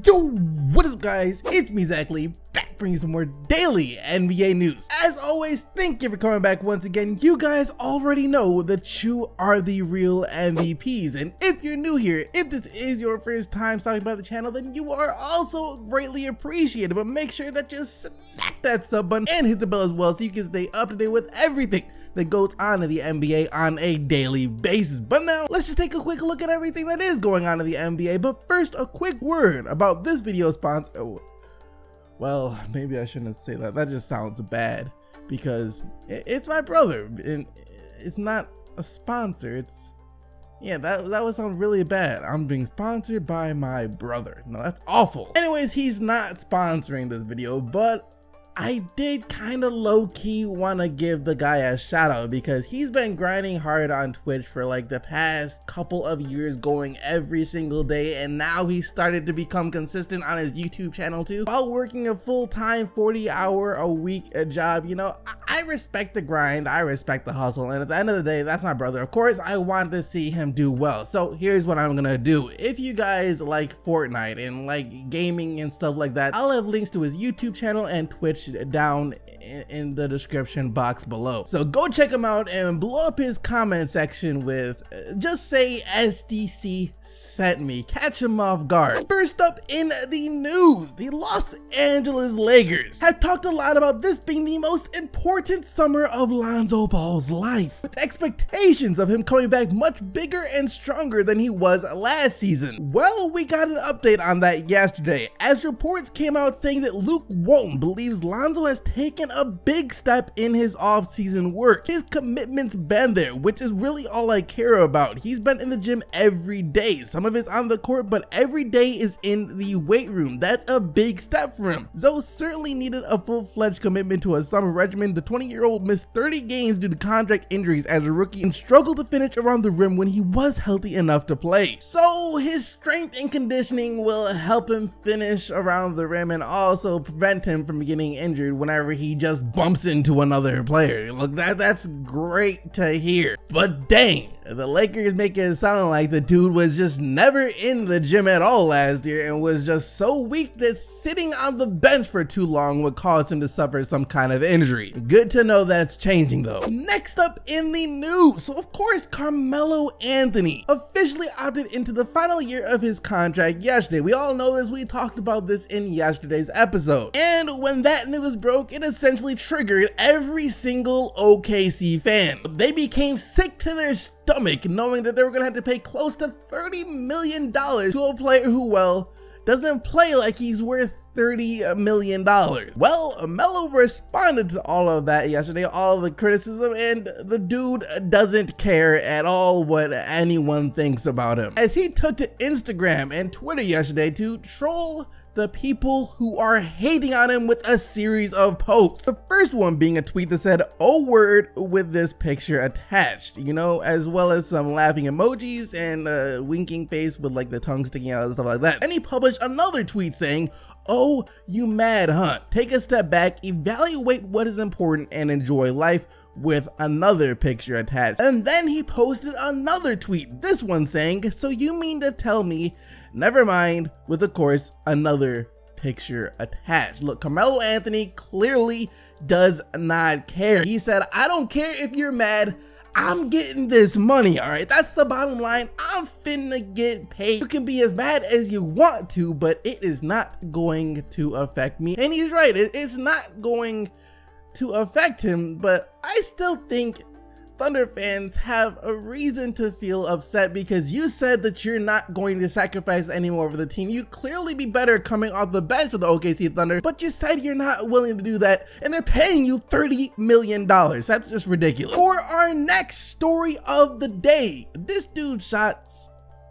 Yo, what is up guys? It's me, Lee, back bringing you some more daily NBA news. As always, thank you for coming back once again. You guys already know that you are the real MVPs. And if you're new here, if this is your first time stopping by the channel, then you are also greatly appreciated. But make sure that you smack that sub button and hit the bell as well so you can stay up to date with everything that goes on in the NBA on a daily basis. But now, let's just take a quick look at everything that is going on in the NBA. But first, a quick word about this video sponsor. Oh, well, maybe I shouldn't say that. That just sounds bad because it's my brother, and it's not a sponsor. It's, yeah, that would sound really bad. I'm being sponsored by my brother. No, that's awful. Anyways, he's not sponsoring this video, but I did kind of low-key want to give the guy a shout out because he's been grinding hard on Twitch for like the past couple of years, going every single day, and now he started to become consistent on his YouTube channel too, while working a full-time 40-hour-a-week job. You know, I respect the grind, I respect the hustle, and at the end of the day, that's my brother. Of course, I want to see him do well. So here's what I'm gonna do. If you guys like Fortnite and like gaming and stuff like that, I'll have links to his YouTube channel and Twitch down in the description box below. So go check him out and blow up his comment section with just say SDC sent me. Catch him off guard. First up in the news, the Los Angeles Lakers have talked a lot about this being the most important summer of Lonzo Ball's life, with expectations of him coming back much bigger and stronger than he was last season. Well, we got an update on that yesterday, as reports came out saying that Luke Walton believes Lonzo has taken a big step in his off-season work. His commitment's been there, which is really all I care about. He's been in the gym every day. Some of it's on the court, but every day is in the weight room. That's a big step for him. Zoe certainly needed a full-fledged commitment to a summer regimen. The 20-year-old missed 30 games due to contract injuries as a rookie and struggled to finish around the rim when he was healthy enough to play. So his strength and conditioning will help him finish around the rim and also prevent him from getting injured whenever he just bumps into another player. Look, that's great to hear. But dang, the Lakers make it sound like the dude was just never in the gym at all last year and was just so weak that sitting on the bench for too long would cause him to suffer some kind of injury. Good to know that's changing though. Next up in the news, so of course Carmelo Anthony officially opted into the final year of his contract yesterday. We all know this, we talked about this in yesterday's episode. And when that news broke, it essentially triggered every single OKC fan. They became sick to their stomach knowing that they were gonna have to pay close to $30 million to a player who, well, doesn't play like he's worth $30 million. Well, Melo responded to all of that yesterday, all of the criticism, and the dude doesn't care at all what anyone thinks about him, as he took to Instagram and Twitter yesterday to troll the people who are hating on him with a series of posts. The first one being a tweet that said, "Oh word," with this picture attached, you know, as well as some laughing emojis and a winking face with like the tongue sticking out and stuff like that. And he published another tweet saying, "Oh, you mad, huh? Take a step back, evaluate what is important, and enjoy life," with another picture attached. And then he posted another tweet, this one saying, "So you mean to tell me, never mind," with of course another picture attached. Look, Carmelo Anthony clearly does not care. He said, "I don't care if you're mad, I'm getting this money, all right? That's the bottom line. I'm finna get paid. You can be as mad as you want to, but it is not going to affect me." And he's right, it's not going to affect him, but I still think Thunder fans have a reason to feel upset because you said that you're not going to sacrifice anymore for the team. You clearly be better coming off the bench for the OKC Thunder, but you said you're not willing to do that, and they're paying you $30 million. That's just ridiculous. For our next story of the day, this dude's shot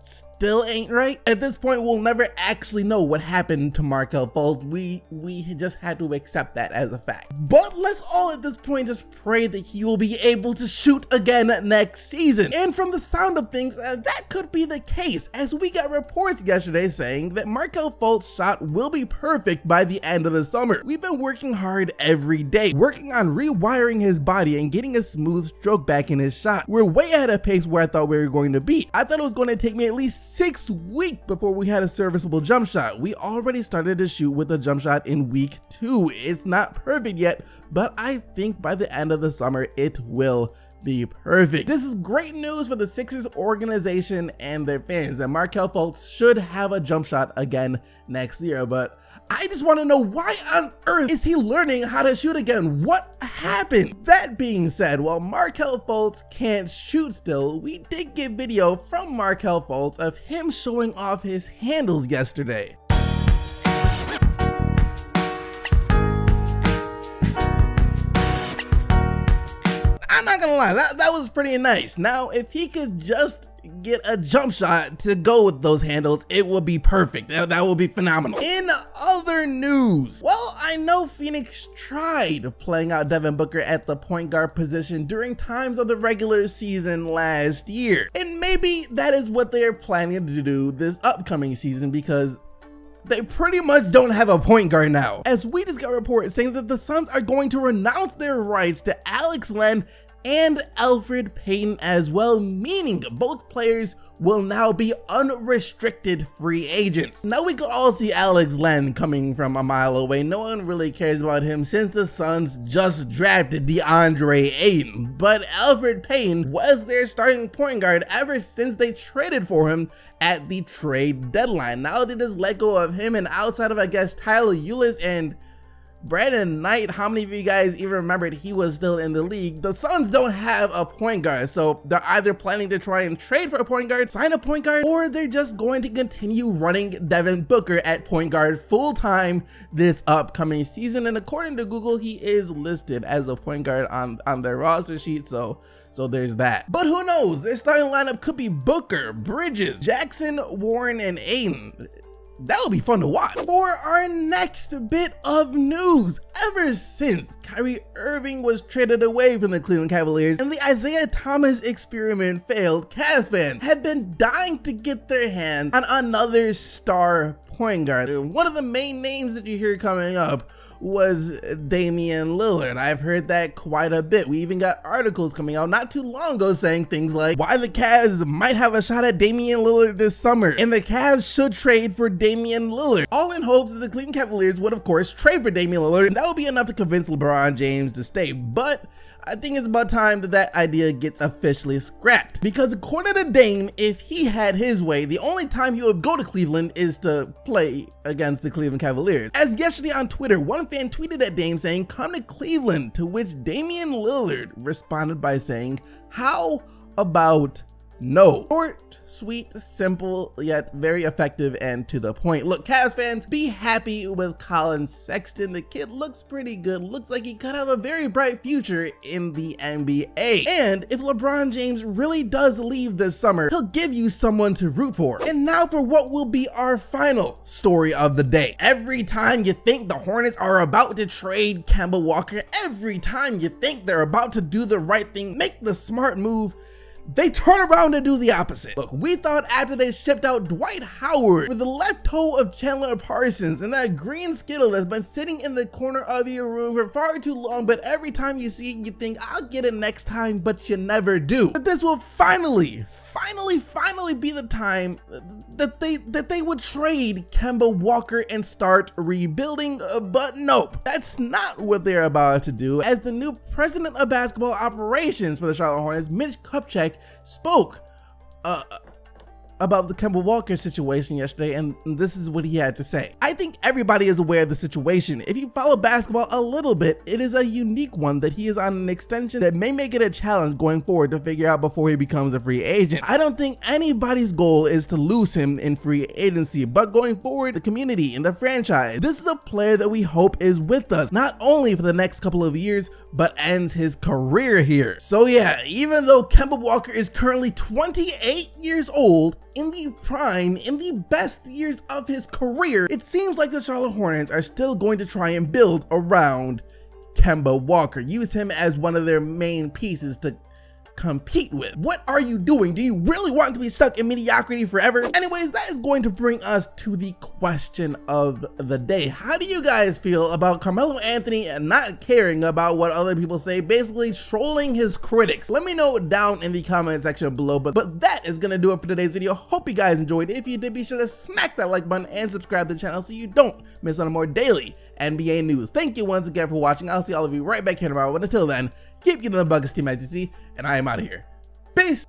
still ain't right. At this point, we'll never actually know what happened to Markelle Fultz. We just had to accept that as a fact. But let's all at this point just pray that he will be able to shoot again next season. And from the sound of things, that could be the case, as we got reports yesterday saying that Markelle Fultz's shot will be perfect by the end of the summer. We've been working hard every day, working on rewiring his body and getting a smooth stroke back in his shot. We're way ahead of pace where I thought we were going to be. I thought it was going to take me at least 6 weeks before we had a serviceable jump shot. We already started to shoot with a jump shot in week 2. It's not perfect yet, but I think by the end of the summer it will be perfect. This is great news for the Sixers organization and their fans, that Markelle Fultz should have a jump shot again next year, but I just want to know, why on earth is he learning how to shoot again? What happened? That being said, while Markelle Fultz can't shoot still, we did get video from Markelle Fultz of him showing off his handles yesterday. I'm not gonna lie, that was pretty nice. Now, if he could just get a jump shot to go with those handles, it would be perfect. That would be phenomenal. In other news, well, I know Phoenix tried playing out Devin Booker at the point guard position during times of the regular season last year. And maybe that is what they're planning to do this upcoming season, because they pretty much don't have a point guard now, as we just got reports saying that the Suns are going to renounce their rights to Alex Len and Elfrid Payton as well, meaning both players will now be unrestricted free agents. Now, we could all see Alex Len coming from a mile away. No one really cares about him since the Suns just drafted DeAndre Ayton, but Elfrid Payton was their starting point guard ever since they traded for him at the trade deadline. Now they just let go of him, and outside of, I guess, Tyler Ulis and Brandon Knight, how many of you guys even remembered he was still in the league? The Suns don't have a point guard, so they're either planning to try and trade for a point guard, sign a point guard, or they're just going to continue running Devin Booker at point guard full-time this upcoming season. And according to Google, he is listed as a point guard on their roster sheet, so there's that. But who knows? Their starting lineup could be Booker, Bridges, Jackson, Warren, and Ayton. That would be fun to watch. For our next bit of news, ever since Kyrie Irving was traded away from the Cleveland Cavaliers and the Isaiah Thomas experiment failed, Cavs fans have been dying to get their hands on another star point guard. One of the main names that you hear coming up was Damian Lillard. I've heard that quite a bit. We even got articles coming out not too long ago saying things like why the Cavs might have a shot at Damian Lillard this summer, and the Cavs should trade for Damian Lillard, all in hopes that the Cleveland Cavaliers would of course trade for Damian Lillard, and that would be enough to convince LeBron James to stay. But I think it's about time that that idea gets officially scrapped, because according to Dame, if he had his way, the only time he would go to Cleveland is to play against the Cleveland Cavaliers. As yesterday on Twitter, one fan tweeted at Dame saying, "Come to Cleveland," to which Damian Lillard responded by saying, "How about no?" Short, sweet, simple, yet very effective and to the point. Look, Cavs fans, be happy with Colin Sexton. The kid looks pretty good. Looks like he could have a very bright future in the NBA. And if LeBron James really does leave this summer, he'll give you someone to root for. And now for what will be our final story of the day. Every time you think the Hornets are about to trade Kemba Walker, every time you think they're about to do the right thing, make the smart move, they turn around and do the opposite. Look, we thought after they shipped out Dwight Howard for the left toe of Chandler Parsons and that green Skittle that's been sitting in the corner of your room for far too long, but every time you see it, you think, I'll get it next time, but you never do. But this will finally be the time that they would trade Kemba Walker and start rebuilding, but nope, that's not what they're about to do, as the new president of basketball operations for the Charlotte Hornets, Mitch Kupchak, spoke about the Kemba Walker situation yesterday, and this is what he had to say. "I think everybody is aware of the situation. If you follow basketball a little bit, it is a unique one that he is on an extension that may make it a challenge going forward to figure out before he becomes a free agent. I don't think anybody's goal is to lose him in free agency, but going forward, the community and the franchise, this is a player that we hope is with us, not only for the next couple of years, but ends his career here." So yeah, even though Kemba Walker is currently 28 years old, in the prime, in the best years of his career, it seems like the Charlotte Hornets are still going to try and build around Kemba Walker, use him as one of their main pieces to compete with. What are you doing? Do you really want to be stuck in mediocrity forever? Anyways, that is going to bring us to the question of the day. How do you guys feel about Carmelo Anthony and not caring about what other people say, basically trolling his critics? Let me know down in the comment section below, but that is gonna do it for today's video. Hope you guys enjoyed. If you did, be sure to smack that like button and subscribe to the channel so you don't miss out on more daily NBA news. Thank you once again for watching. I'll see all of you right back here tomorrow, but until then, keep getting the buckets, Team ITC, and I am out of here. Peace!